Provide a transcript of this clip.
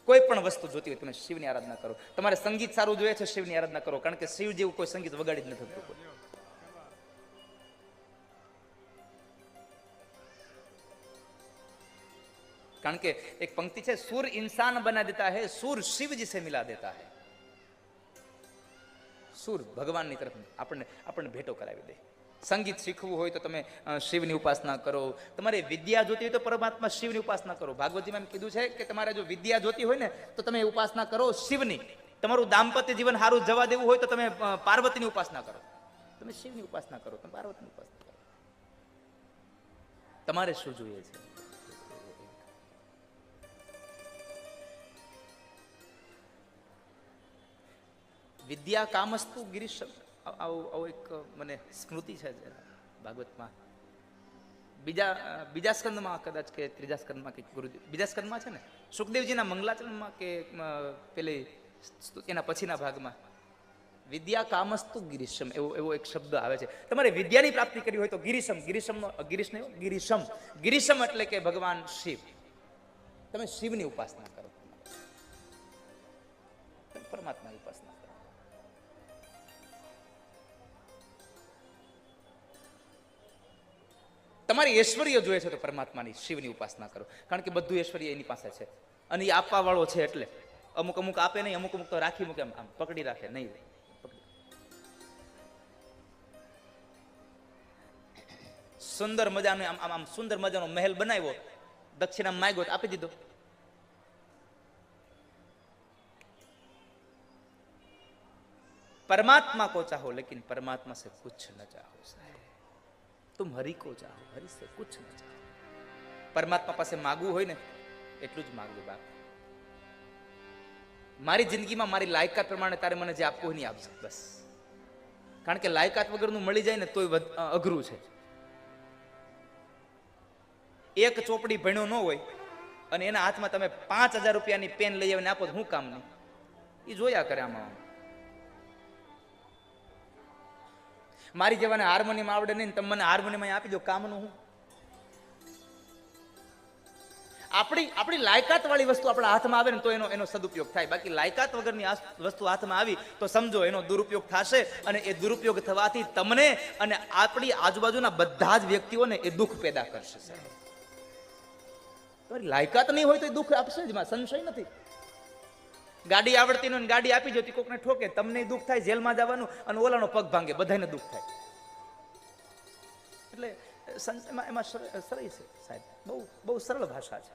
કોઈ પણ વસ્તુ જોતી હોય તમે શિવની આરાધના કરો. તમારે સંગીત સારું જોઈએ છે, શિવની આરાધના કરો, કારણ કે શિવ જેવું કોઈ સંગીત વગાડી જ નથી શકતું. કારણ કે એક પંક્તિ છે, સુર इंसान बना देता है, सुर शिव जी से मिला देता है. સુર ભગવાનની તરફ આપણને ભેટો કરાવી દે. સંગીત શીખવું હોય તો તમે શિવની ઉપાસના કરો. તમારે વિદ્યા જોતી હોય તો પરમાત્મા શિવની ઉપાસના કરો. ભાગવતજીમાં એમ કીધું છે કે તમારે જો વિદ્યા જોતી હોય ને તો તમે ઉપાસના કરો શિવની. તમારું દાંપત્ય જીવન સારું જવા દેવું હોય તો તમે પાર્વતીની ઉપાસના કરો. તમે શિવની ઉપાસના કરો, તમે પાર્વતીની ઉપાસના કરો. તમારે શું જોઈએ છે? વિદ્યા કામસ્તુ ગિરીશ. આવું એક મને સ્મૃતિ છે ભાગવતમાં. બીજા સ્કંદમાં કદાચ કે ત્રીજા સ્કંદમાં કે ગુરુજી બીજા સ્કંદમાં છે ને, સુખદેવજીના મંગલાચરણમાં કે પેલી એના પછીના ભાગમાં વિદ્યા કામસ્તુ ગિરીશમ એવો એક શબ્દ આવે છે. તમારે વિદ્યાની પ્રાપ્તિ કરવી હોય તો ગિરીશમ. ગિરીશમ એટલે કે ભગવાન શિવ. તમે શિવની ઉપાસના કરો, પરમાત્માની ઉપાસના કરો. તમારી ઐશ્વર્ય જોઈએ છે તો પરમાત્માની શિવની ઉપાસના કરો, કારણ કે બધું ઐશ્વર્ય એની પાસે છે અને એ આપવા વાળો છે. એટલે અમુક આપે નહીં, અમુક તો રાખી મૂકે, આમ પકડી રાખે નહીં. સુંદર મજાનો આમ સુંદર મજાનો મહેલ બનાવ્યો, દક્ષિણા માંગ્યો તો આપી દીધો. परमात्मा को चाहो लेकिन परमात्मा से कुछ न चाहो साहब. तुम हरि को चाहो, हरि से कुछ न चाहो. પરમાત્મા પાસે માગવું હોય ને એટલું જ માગવું બાપ. મારી જિંદગીમાં મારી લાયકાત પ્રમાણે તારે મને જે આપવું નહીં આપશે બસ. કારણ કે લાયકાત વગરનું મળી જાય ને તોય અઘરું છે. એક ચોપડી ભણ્યો ન હોય અને એના હાથમાં તમે 5,000 રૂપિયાની પેન લઈ આવીને આપો તો શું કામ નહીં? એ જોયા કરે આમાં. મારી જેવાને હાર્મોનિયમ આવડે નહીં, તમે મને હાર્મોનિયમ આપી દો, કામનું હું? આપણી લાયકાત વાળી વસ્તુ આપણા હાથમાં આવે ને તો એનો સદુપયોગ થાય. બાકી લાયકાત વગરની આ વસ્તુ હાથમાં આવી તો સમજો એનો દુરુપયોગ થશે, અને એ દુરુપયોગ થવાથી તમને અને આપણી આજુબાજુના બધા જ વ્યક્તિઓને એ દુઃખ પેદા કરશે. તમારી લાયકાત નહીં હોય તો એ દુઃખ આપશે જ, સંશય નથી. ગાડી આવડતી ને ગાડી આપી જતી, કોકને ઠોકે, તમને દુઃખ થાય, જેલમાં જવાનું, અને ઓલાનો પગ ભાંગે, બધાને દુઃખ થાય. એટલે એમાં સરળ છે સાહેબ, બહુ સરળ ભાષા છે.